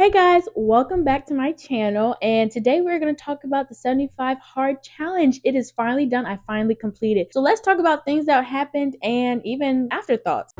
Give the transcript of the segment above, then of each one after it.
Hey guys, welcome back to my channel. And today we're going to talk about the 75 hard challenge. It is finally done. I finally completed. So let's talk about things that happened and even afterthoughts.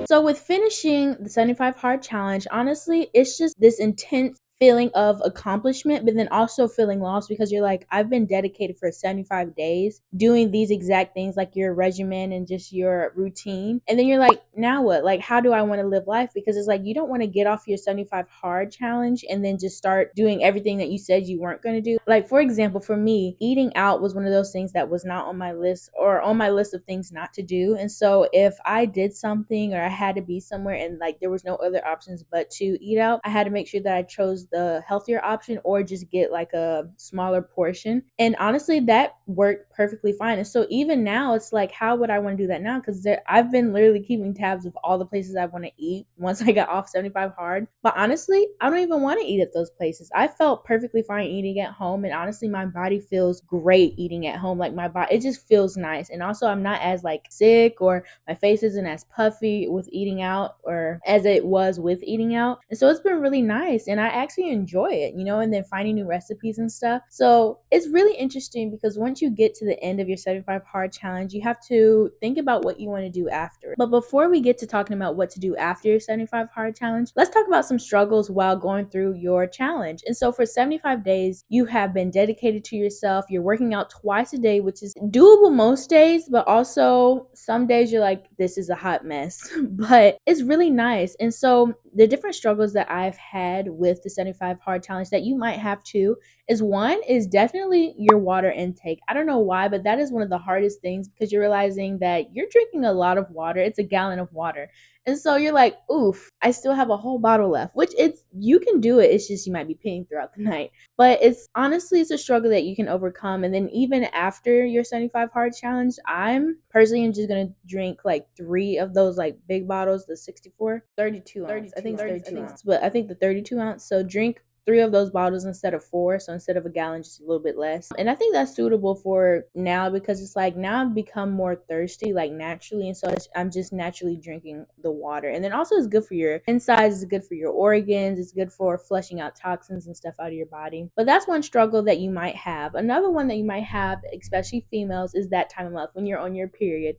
So with finishing the 75 hard challenge, honestly, it's just this intense feeling of accomplishment, but then also feeling lost because you're like, I've been dedicated for 75 days doing these exact things, like your regimen and just your routine. And then you're like, now what? Like, how do I want to live life? Because it's like, you don't want to get off your 75 hard challenge and then just start doing everything that you said you weren't going to do. Like, for example, for me, eating out was one of those things that was not on my list or on my list of things not to do. And so if I did something or I had to be somewhere and like there was no other options but to eat out, I had to make sure that I chose the healthier option or just get like a smaller portion. And honestly, that worked perfectly fine. And so even now, it's like, how would I want to do that now? Because I've been literally keeping tabs of all the places I want to eat once I got off 75 hard. But honestly, I don't even want to eat at those places. I felt perfectly fine eating at home. And honestly, my body feels great eating at home. Like my body, it just feels nice. And also, I'm not as like sick or my face isn't as puffy with eating out or as it was with eating out. And so it's been really nice and I actually enjoy it, and then finding new recipes and stuff. So it's really interesting because once you get to the end of your 75 hard challenge, you have to think about what you want to do after. But before we get to talking about what to do after your 75 hard challenge, let's talk about some struggles while going through your challenge. And so for 75 days, you have been dedicated to yourself. You're working out twice a day, which is doable most days, but also some days you're like, this is a hot mess, but it's really nice. And so the different struggles that I've had with the 75 hard challenge that you might have too is one is definitely your water intake. I don't know why, but that is one of the hardest things because you're realizing that you're drinking a lot of water. It's a gallon of water. And so you're like, oof, I still have a whole bottle left, which you can do it. It's just you might be peeing throughout the night. But it's a struggle that you can overcome. And then even after your 75 hard challenge, I'm personally just going to drink like 3 of those like big bottles, the 64, 32 ounce. I think it's 32 ounce, but I think the 32 ounce. So drink 3 of those bottles instead of 4. So instead of a gallon, just a little bit less. And I think that's suitable for now because it's like now I've become more thirsty like naturally. And so I'm just naturally drinking the water. And then also it's good for your insides, it's good for your organs, it's good for flushing out toxins and stuff out of your body. But that's one struggle that you might have. Another one that you might have, especially females, is that time of month when you're on your period.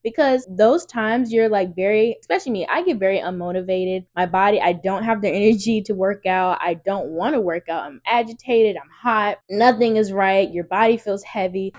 Because those times you're like especially me, I get very unmotivated. My body, I don't have the energy to work out. I don't want to work out. I'm agitated. I'm hot. Nothing is right. Your body feels heavy.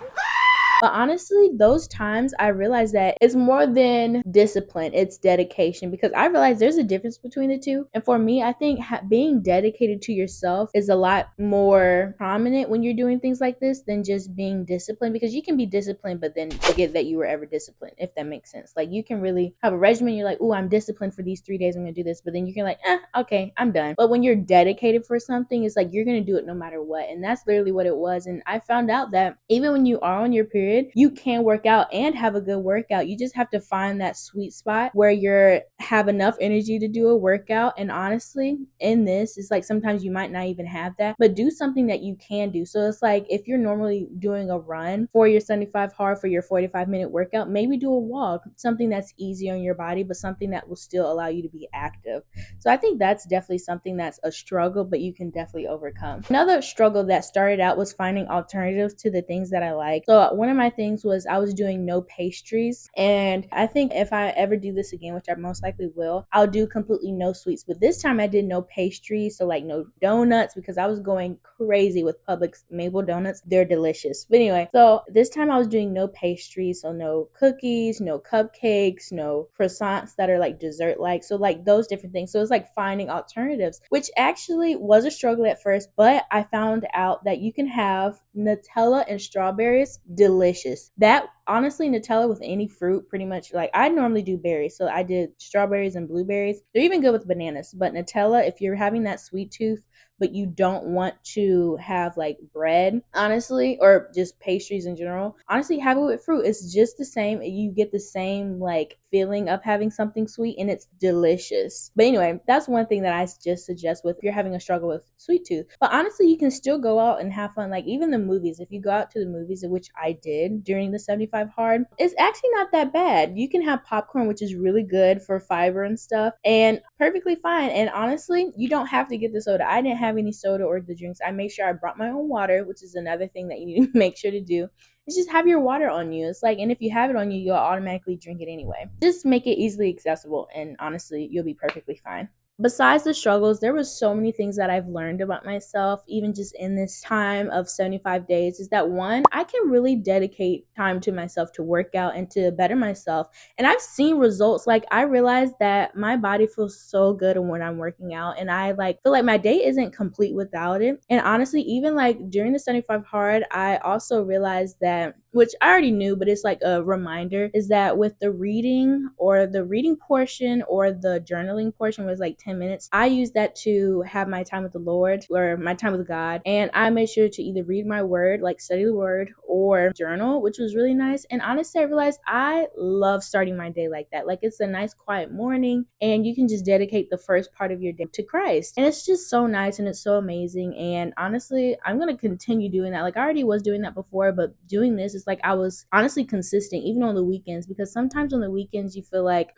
But honestly, those times I realized that it's more than discipline, it's dedication because I realized there's a difference between the two. And for me, I think being dedicated to yourself is a lot more prominent when you're doing things like this than just being disciplined because you can be disciplined, but then forget that you were ever disciplined, if that makes sense. Like you can really have a regimen. You're like, oh, I'm disciplined for these 3 days. I'm going to do this. But then you can like, okay, I'm done. But when you're dedicated for something, it's like you're going to do it no matter what. And that's literally what it was. And I found out that even when you are on your period, you can work out and have a good workout. You just have to find that sweet spot where you have enough energy to do a workout. And honestly, in this, it's like sometimes you might not even have that, but do something that you can do. So it's like if you're normally doing a run for your 75 hard for your 45-minute workout, maybe do a walk, something that's easy on your body, but something that will still allow you to be active. So I think that's definitely something that's a struggle, but you can definitely overcome. Another struggle that started out was finding alternatives to the things that I like. So one of my things was I was doing no pastries. And I think if I ever do this again, which I most likely will, I'll do completely no sweets. But this time I did no pastries. So like no donuts because I was going crazy with Publix maple donuts. They're delicious. But anyway, so this time I was doing no pastries. So no cookies, no cupcakes, no croissants that are like dessert like. So like those different things. So it's like finding alternatives, which actually was a struggle at first, but I found out that you can have Nutella and strawberries delicious. That honestly, Nutella with any fruit, pretty much. Like, I normally do berries, so I did strawberries and blueberries. They're even good with bananas, but Nutella, if you're having that sweet tooth but you don't want to have like bread, honestly, or just pastries in general, honestly, have it with fruit. It's just the same. You get the same like feeling of having something sweet, and it's delicious. But anyway, that's one thing that I just suggest with if you're having a struggle with sweet tooth. But honestly, you can still go out and have fun. Like, even the movies, if you go out to the movies, which I did during the 75 hard, it's actually not that bad. You can have popcorn, which is really good for fiber and stuff, and perfectly fine. And honestly, you don't have to get the soda. I didn't have any soda or the drinks. I made sure I brought my own water, which is another thing that you need to make sure to do. It's just have your water on you. It's like, and if you have it on you, you'll automatically drink it anyway. Just make it easily accessible, and honestly, you'll be perfectly fine. Besides the struggles, there was so many things that I've learned about myself, even just in this time of 75 days, is that one, I can really dedicate time to myself to work out and to better myself. And I've seen results. Like, I realized that my body feels so good when I'm working out, and I like feel like my day isn't complete without it. And honestly, even like during the 75 hard, I also realized that, which I already knew, but it's like a reminder, is that with the reading or the reading portion or the journaling portion was like 10 minutes. I use that to have my time with the Lord or my time with God. And I made sure to either read my word, like study the word, or journal, which was really nice. And honestly, I realized I love starting my day like that. Like, it's a nice quiet morning and you can just dedicate the first part of your day to Christ. And it's just so nice and it's so amazing. And honestly, I'm going to continue doing that. Like, I already was doing that before, but doing this is like I was honestly consistent even on the weekends, because sometimes on the weekends you feel like,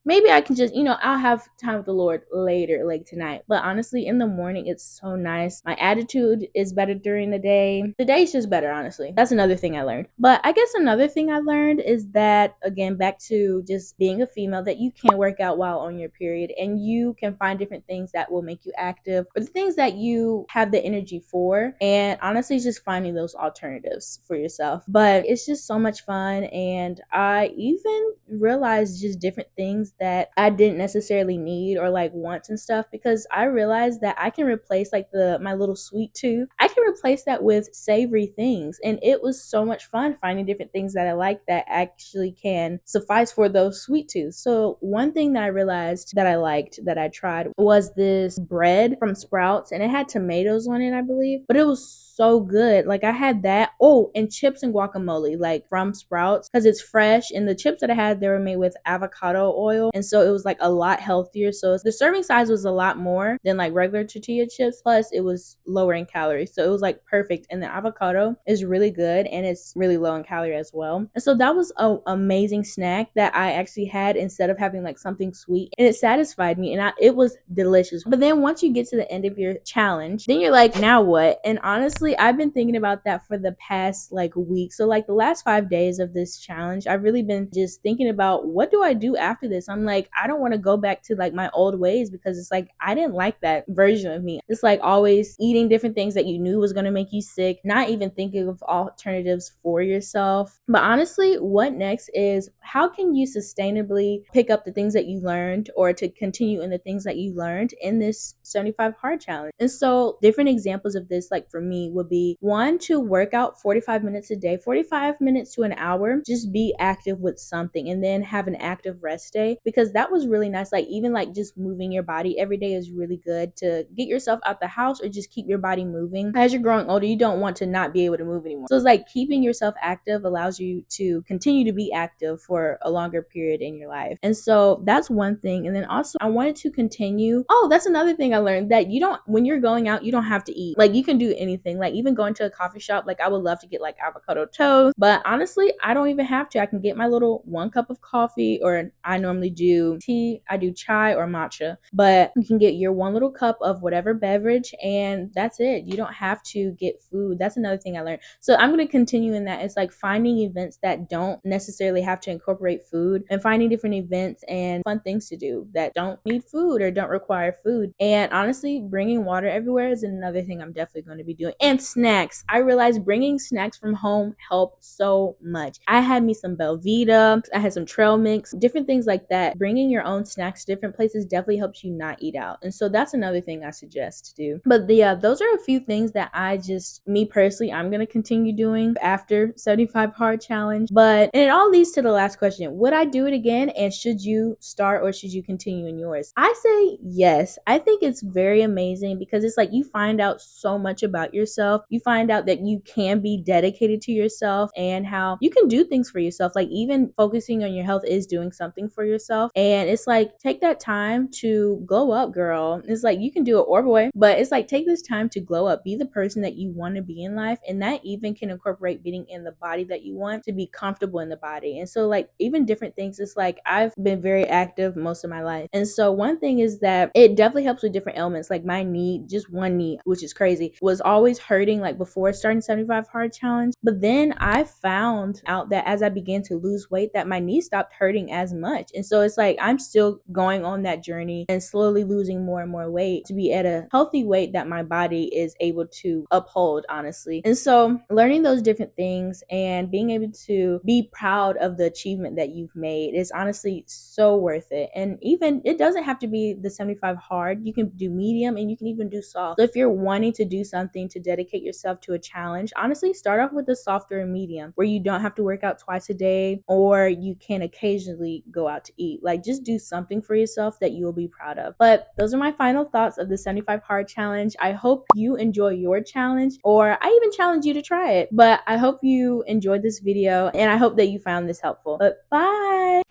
maybe I can just, I'll have time with the Lord later, like tonight. But honestly, in the morning, it's so nice. My attitude is better during the day. The day's just better, honestly. That's another thing I learned. But I guess another thing I learned is that, again, back to just being a female, that you can work out while on your period, and you can find different things that will make you active, or the things that you have the energy for. And honestly, it's just finding those alternatives for yourself. But it's just so much fun. And I even realized just different things that I didn't necessarily need or like wants and stuff, because I realized that I can replace like my little sweet tooth. I can replace that with savory things, and it was so much fun finding different things that I like that actually can suffice for those sweet tooths. So one thing that I realized that I liked that I tried was this bread from Sprouts, and it had tomatoes on it, I believe, but it was so good. Like, I had that. Oh, and chips and guacamole, like from Sprouts, because it's fresh. And the chips that I had, they were made with avocado oil, and so it was like a lot healthier. So the serving size was a lot more than like regular tortilla chips, plus it was lower in calories, so it was like perfect. And the avocado is really good, and it's really low in calorie as well. And so that was an amazing snack that I actually had instead of having like something sweet, and it satisfied me, and it was delicious. But then once you get to the end of your challenge, then you're like, now what? And honestly, I've been thinking about that for the past like week. So like the last 5 days of this challenge, I've really been just thinking about, what do I do after this? I'm like, I don't want to go back to like my old ways, because it's like I didn't like that version of me. It's like always eating different things that you knew was going to make you sick, not even thinking of alternatives for yourself. But honestly, what next is, how can you sustainably pick up the things that you learned, or to continue in the things that you learned in this 75 hard challenge? And so different examples of this, like for me, would be one, to work out 45 minutes a day, 45 minutes to an hour, just be active with something, and then have an active rest day, because that was really nice. Like, even like just moving your body every day is really good to get yourself out the house, or just keep your body moving. As you're growing older, you don't want to not be able to move anymore. So it's like keeping yourself active allows you to continue to be active for a longer period in your life. And so that's one thing. And then also, I wanted to continue. Oh, that's another thing I learned, that you don't, when you're going out, you don't have to eat. Like, you can do anything. Like, even going to a coffee shop, like I would love to get like avocado toast, but honestly, I don't even have to. I can get my little 1 cup of coffee, or I normally do tea. I do chai or matcha, but you can get your 1 little cup of whatever beverage, and that's it. You don't have to get food. That's another thing I learned. So I'm going to continue in that. It's like finding events that don't necessarily have to incorporate food, and finding different events and fun things to do that don't need food or don't require food. And honestly, bringing water everywhere is another thing I'm definitely going to be doing. And snacks. I realized bringing snacks from home help so much. I had me some Belvita, I had some trail mix, different things like that. Bringing your own snacks to different places definitely helps you not eat out. And so that's another thing I suggest to do. But those are a few things that that me personally, I'm gonna continue doing after 75 hard challenge. And it all leads to the last question: would I do it again? And should you start or should you continue in yours? I say yes. I think it's very amazing because it's like you find out so much about yourself. You find out that you can be dedicated to yourself and how you can do things for yourself. Like even focusing on your health is doing something for yourself. And it's like, take that time to glow up, girl. It's like you can do it, or boy, but it's like take this time to glow up. Be the person that you want to be in life. And that even can incorporate being in the body that you want, to be comfortable in the body. And so like even different things, it's like I've been very active most of my life. And so one thing is that it definitely helps with different ailments. Like my knee, just one knee, which is crazy, was always hurting like before starting 75 hard challenge. But then I found out that as I began to lose weight, that my knee stopped hurting as much. And so it's like I'm still going on that journey and slowly losing more and more weight to be at a healthy weight that my body is able to uphold, honestly. And so learning those different things and being able to be proud of the achievement that you've made is honestly so worth it. And even it doesn't have to be the 75 hard. You can do medium and you can even do soft. So if you're wanting to do something to dedicate yourself to a challenge, honestly start off with the softer and medium, where you don't have to work out twice a day, or you can occasionally go out to eat. Like just do something for yourself that you will be proud of. But those are my final thoughts of the 75 hard challenge. I hope you enjoy your challenge, or I even challenge you to try it. But I hope you enjoyed this video and I hope that you found this helpful. But bye.